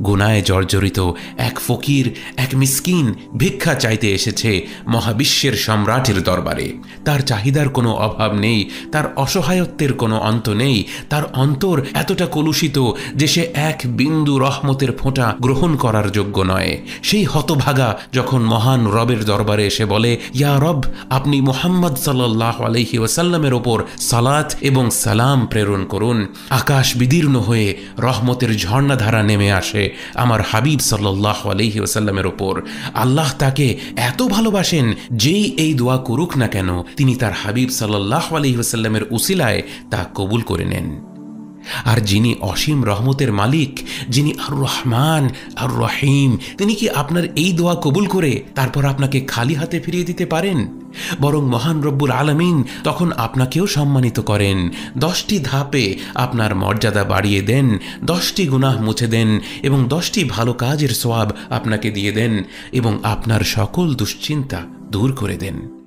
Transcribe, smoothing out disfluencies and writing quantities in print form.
গুনায় জর্জরিত এক ফকির, এক মিসকিন ভিক্ষা চাইতে এসেছে মহাবিশ্বের সম্রাটের দরবারে। তার চাহিদার কোনো অভাব নেই, তার অসহায়ত্বের কোনো অন্ত নেই, তার অন্তর এতটা কলুষিত যে সে এক বিন্দু রহমতের ফোঁটা গ্রহণ করার যোগ্য নয়। সেই হতভাগা যখন মহান রবের দরবারে এসে বলে, ইয়া রব, আপনি মুহাম্মদ সাল্লাল্লাহু আলাইহি ওয়াসাল্লামের ওপর সালাত এবং সালাম প্রেরণ করুন, আকাশ বিদীর্ণ হয়ে রহমতের ঝর্ণাধারা নেমে আসে আমার হাবিব সাল্লাল্লাহু আলাইহি ওয়াসাল্লামের ওপর। আল্লাহ তাকে এত ভালোবাসেন, যেই এই দোয়া করুক না কেন তিনি তার হাবিব সাল্লাল্লাহু আলাইহি ওয়াসাল্লামের উসিলায় তা কবুল করে নেন। আর যিনি অসীম রহমতের মালিক, যিনি আর রহমান আর রহিম, তিনি কি আপনার এই দোয়া কবুল করে তারপর আপনাকে খালি হাতে ফিরিয়ে দিতে পারেন? বরং মহান রব্বুল আলামিন তখন আপনাকেও সম্মানিত করেন, 10টি ধাপে আপনার মর্যাদা বাড়িয়ে দেন, 10টি গুনাহ মুছে দেন এবং 10টি ভালো কাজের সওয়াব আপনাকে দিয়ে দেন এবং আপনার সকল দুশ্চিন্তা দূর করে দেন।